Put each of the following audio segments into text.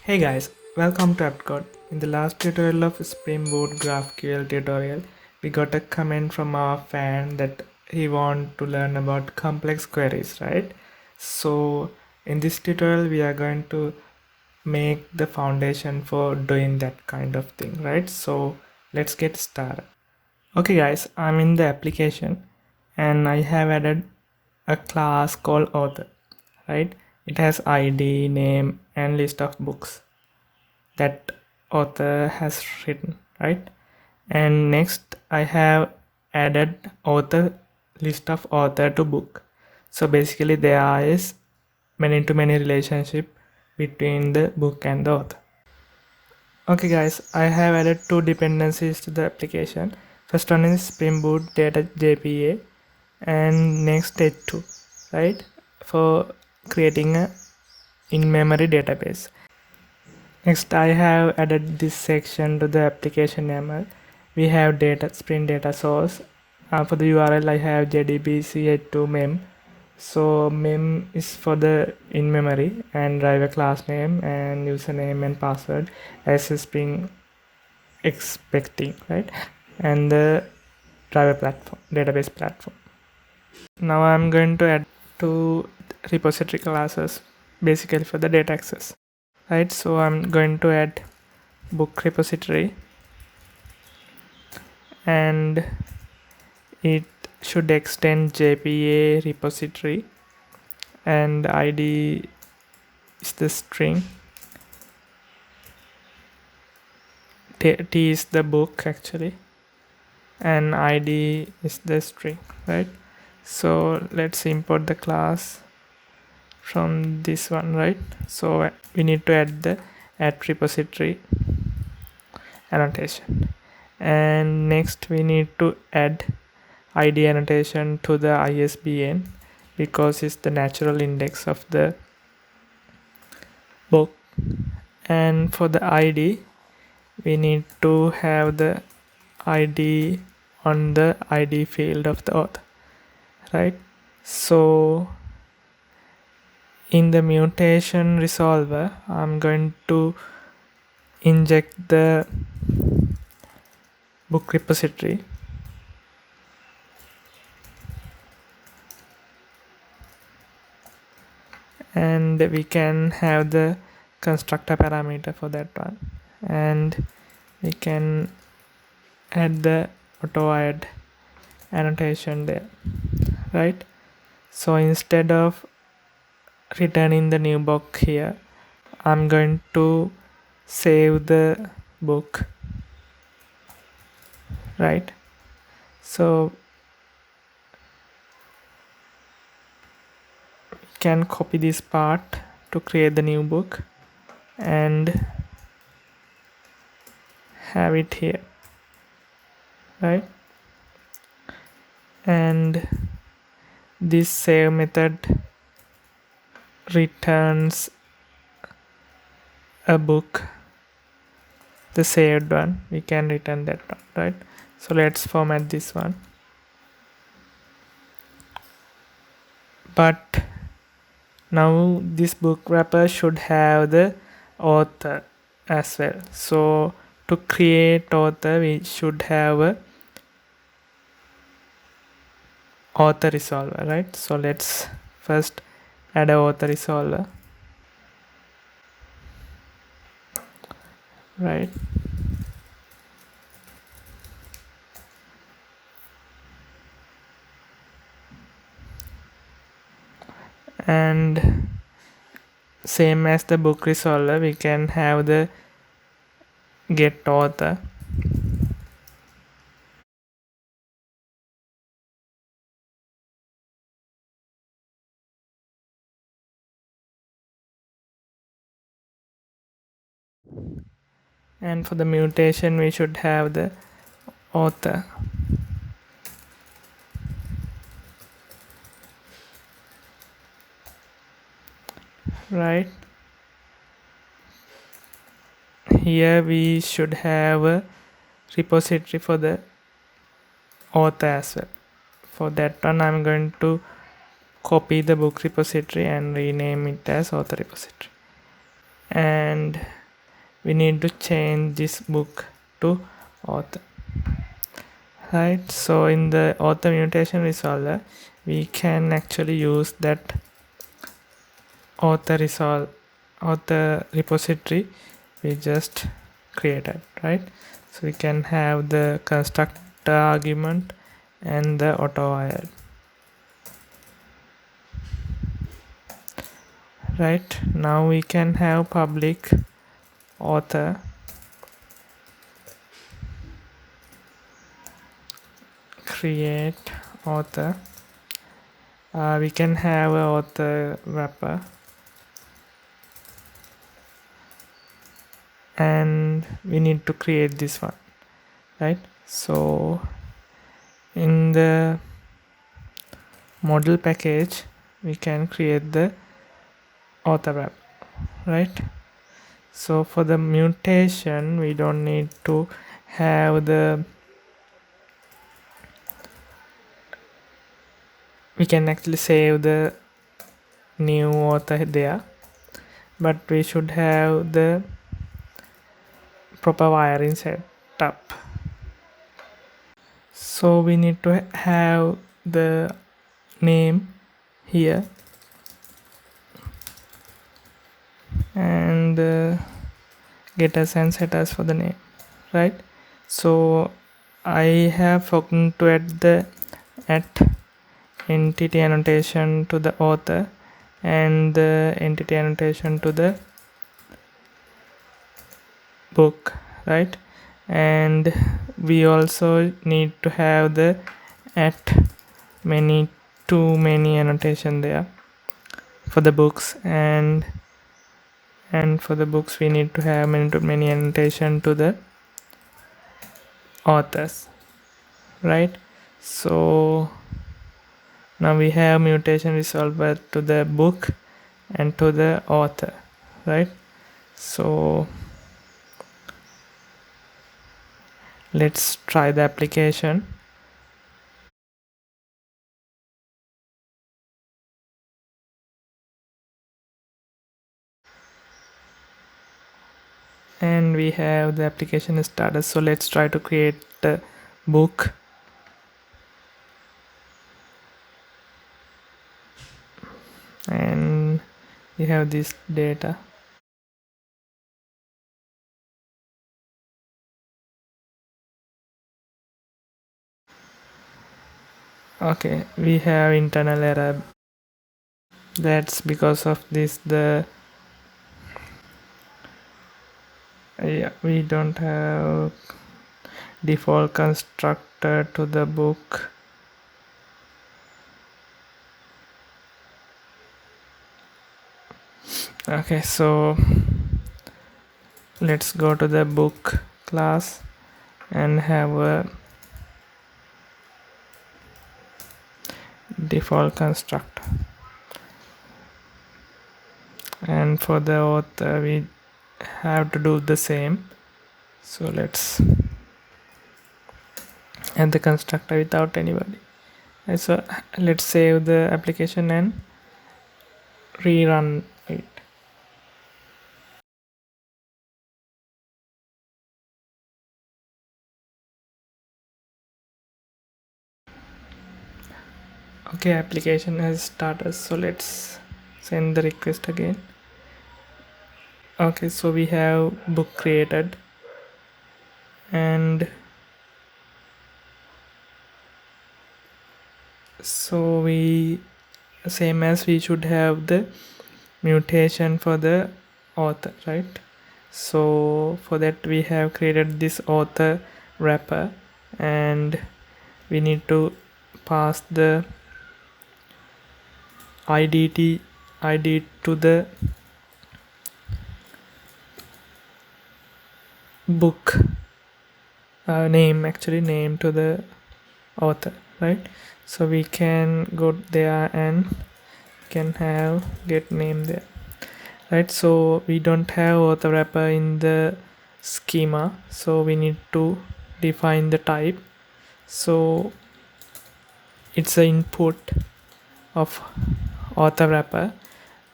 Hey guys, welcome to AppCode. In the last tutorial of Spring Boot GraphQL tutorial, we got a comment from our fan that he want to learn about complex queries, right? So in this tutorial, we are going to make the foundation for doing that kind of thing, right? So let's get started. Okay guys, I'm in the application and I have added a class called author, right? It has ID, name and list of books that author has written, right? And next I have added author list of author to book. So basically there is many to many relationship between the book and the author. Okay guys, I have added two dependencies to the application. First one is Spring Boot data JPA and next h2, right? For creating a in-memory database. Next, I have added this section to the application YAML. We have data Spring data source. For the URL, I have jdbch2 mem. So mem is for the in memory and driver class name and username and password as a Spring expecting, right? And the driver platform, database platform. Now I'm going to add two repository classes basically for the data access, right? So I'm going to add book repository and it should extend JPA repository and ID is the string, T is the book actually, and ID is the string, right? So let's import the class from this one, right? So we need to add the add repository annotation, and next we need to add ID annotation to the ISBN because it's the natural index of the book. And for the ID we need to have the ID on the ID field of the author, right? So in the mutation resolver I'm going to inject the book repository and we can have the constructor parameter for that one, and we can add the auto add annotation there, right? So instead of returning the new book here, I'm going to save the book, right? So we can copy this part to create the new book and have it here, right? And this save method returns a book, the saved one. We can return that one, right? So let's format this one. But now this book wrapper should have the author as well. So to create author we should have a author resolver, right? So let's first add a author resolver, right? And same as the book resolver we can have the get author, and for the mutation we should have the author, right? Here we should have a repository for the author as well. For that one I'm going to copy the book repository and rename it as author repository. and we need to change this book to author, right? So in the author mutation resolver, we can actually use that author repository we just created, right? So we can have the constructor argument and the auto wire, right? Now we can have public author create author. We can have a author wrapper, and we need to create this one, right? So in the model package we can create the author wrap, right? So for the mutation we don't need to have we can actually save the new author there, but we should have the proper wiring set up. So we need to have the name here and getters and setters for the name, right? So I have forgotten to add the entity annotation to the author and the entity annotation to the book, right? And we also need to have the at many too many annotation there for the books, and for the books we need to have many to many annotation to the authors, right? So now we have mutation resolver to the book and to the author, right? So let's try the application. And we have the application status. So let's try to create the book. And we have this data. Okay, we have internal error. That's because of this we don't have default constructor to the book. Okay, so let's go to the book class and have a default constructor, and for the author we have to do the same. So let's add the constructor without anybody. And so let's save the application and rerun it. Okay, application has started, so let's send the request again. Okay, so we have book created, and so we same as we should have the mutation for the author, right? So for that we have created this author wrapper, and we need to pass the id to the book name to the author, right? So we can go there and can have get name there, right? So we don't have author wrapper in the schema, so we need to define the type. So it's the input of author wrapper,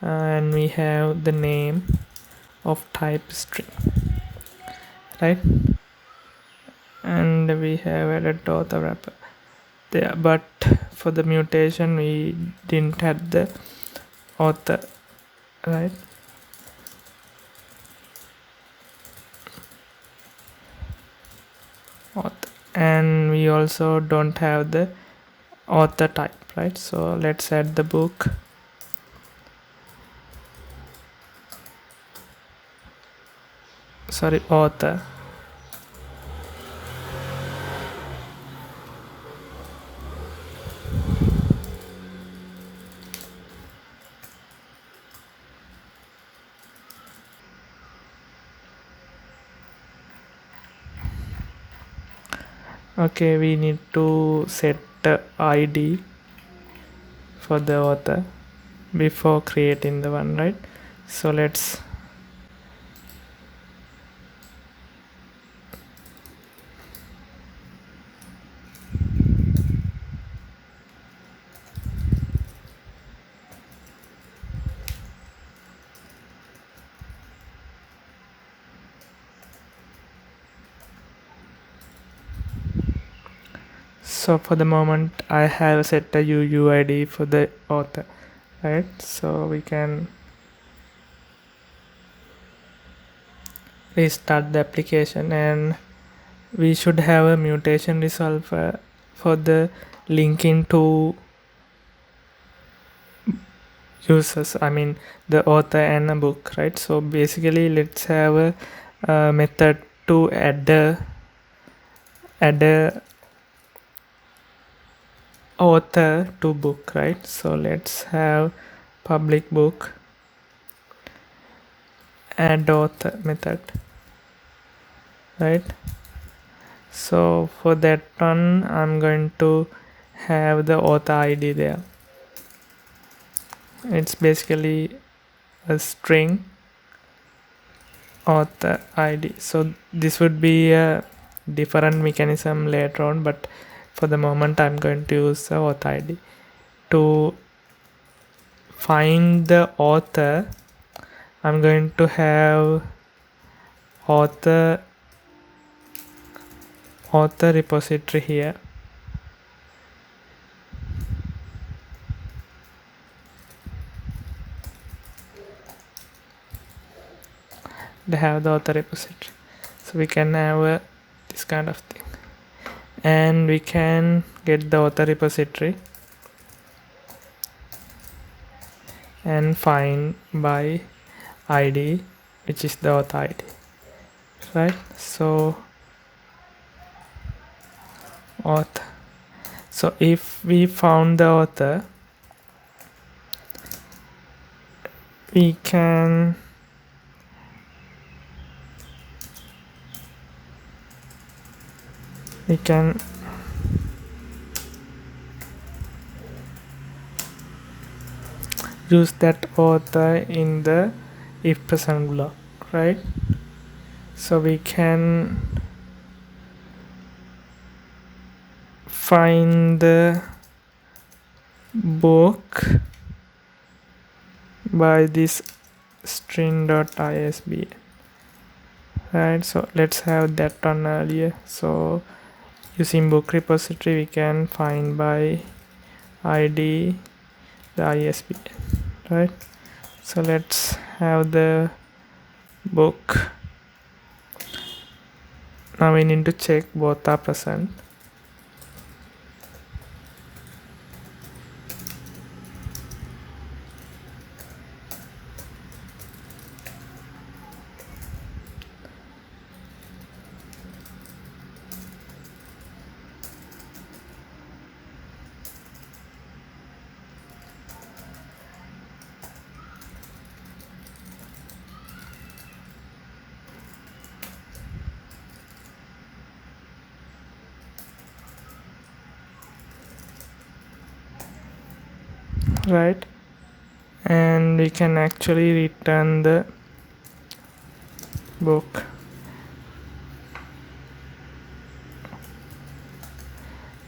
and we have the name of type string, right? And we have added author wrapper there, but for the mutation we didn't add the author, right? Author. And we also don't have the author type, right? So let's add the book. Sorry, author. Okay, we need to set the ID for the author before creating the one, right? So let's so for the moment I have set a UUID for the author, right? So we can restart the application, and we should have a mutation resolver for the linking to users, I mean the author and a book, right? So basically let's have a method to add a author to book, right? So let's have public book add author method, right? So for that one I'm going to have the author ID there. It's basically a string author ID. So this would be a different mechanism later on, but for the moment I'm going to use the author ID. To find the author, I'm going to have author repository here. They have the author repository, so we can have this kind of thing, and we can get the author repository and find by ID, which is the author ID, right? So author. So if we found the author, we can use that author in the if present block, right? So we can find the book by this string.isbn, right? So let's have that one earlier. So using book repository we can find by ID the ISBN, right? So let's have the book. Now we need to check both are present. Right, and we can actually return the book.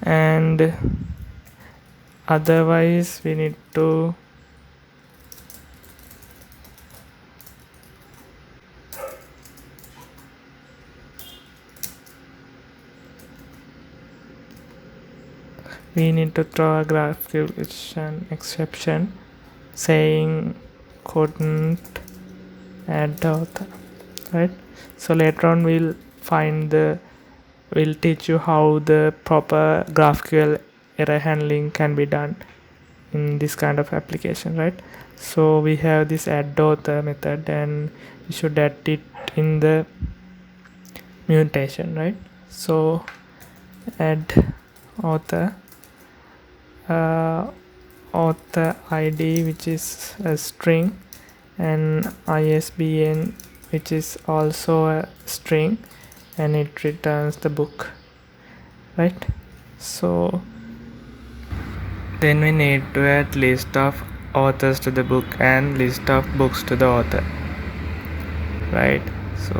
And otherwise we need to we need to throw a GraphQL exception saying couldn't add the author, right? So later on we'll teach you how the proper GraphQL error handling can be done in this kind of application, right? So we have this add author method and we should add it in the mutation, right? So add author author ID, which is a string, and ISBN, which is also a string, and it returns the book, right? So then we need to add list of authors to the book and list of books to the author, right? So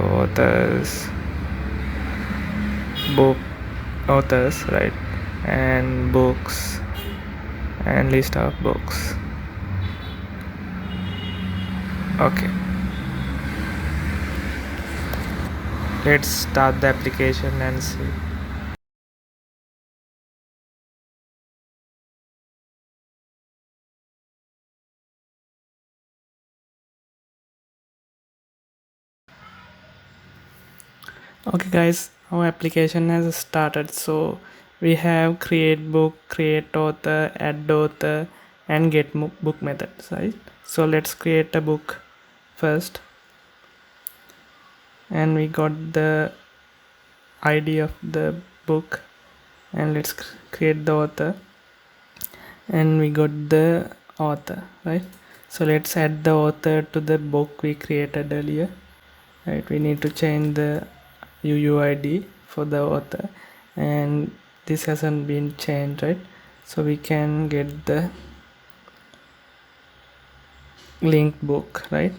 authors, right, and books and list of books. Okay, let's start the application and see. Okay guys, our application has started. So we have create book, create author, add author, and get book methods, right? So let's create a book first, and we got the ID of the book, and let's create the author, and we got the author, right? So let's add the author to the book we created earlier, right? We need to change the UUID for the author, and this hasn't been changed, right? So we can get the linked book, right?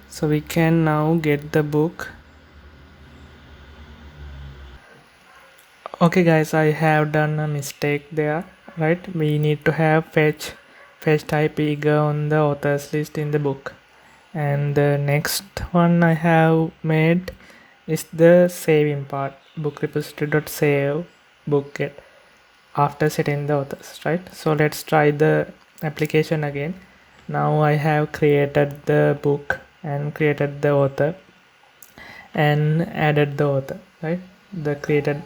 So we can now get the book. Okay guys, I have done a mistake there, right? We need to have fetch type eager on the authors list in the book, and the next one I have made is the saving part, book repository.save book get after setting the authors, right? So let's try the application again. Now I have created the book and created the author and added the author, right? The created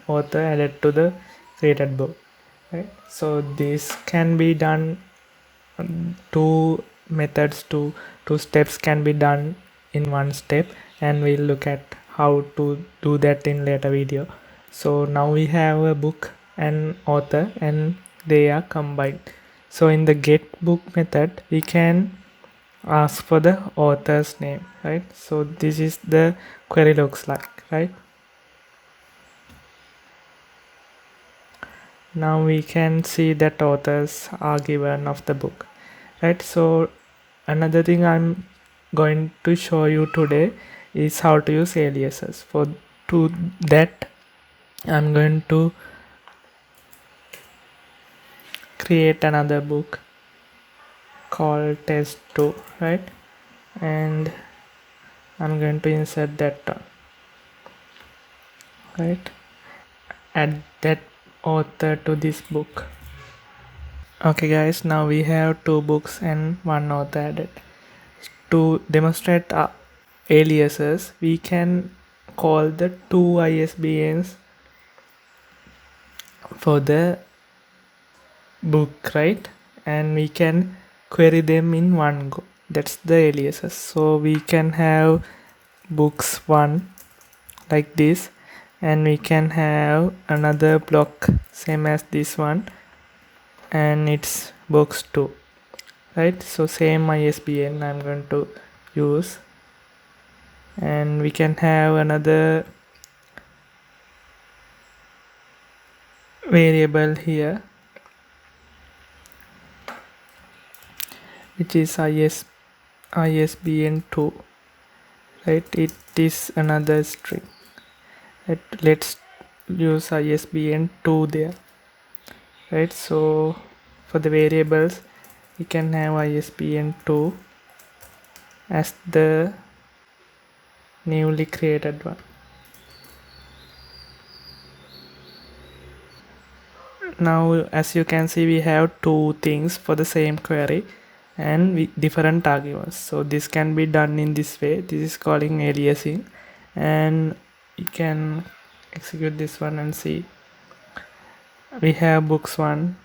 author added to the created book, right? So this can be done, two methods, two steps can be done in one step, and we'll look at how to do that in later video. So now we have a book and author and they are combined. So in the get book method we can ask for the author's name, right? So this is the query looks like, right? Now we can see that authors are given of the book, right? So another thing I'm going to show you today is how to use aliases. For to that I'm going to create another book called test2, right? And I'm going to insert that one, right? Add that author to this book. Okay guys, now we have two books and one author added. To demonstrate aliases, we can call the two ISBNs for the book, right? And we can query them in one go. That's the aliases. So we can have books 1 like this, and we can have another block same as this one, and it's books 2, right? So same ISBN I'm going to use, and we can have another variable here which is ISBN2, right? It is another string, right? Let's use ISBN2 there, right? So for the variables we can have ISBN2 as the newly created one, now as you can see we have two things for the same query and different arguments. So this can be done in this way. This is calling aliasing, and you can execute this one and see we have books 1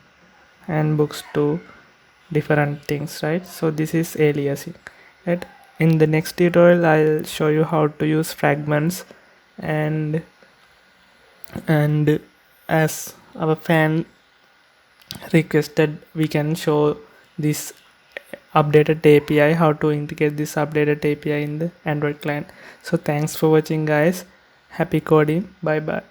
and books 2, different things, right? So this is aliasing, right? In the next tutorial I'll show you how to use fragments, and as our fan requested, we can show this updated API, how to integrate this updated API in the Android client. So thanks for watching guys. Happy coding. Bye bye.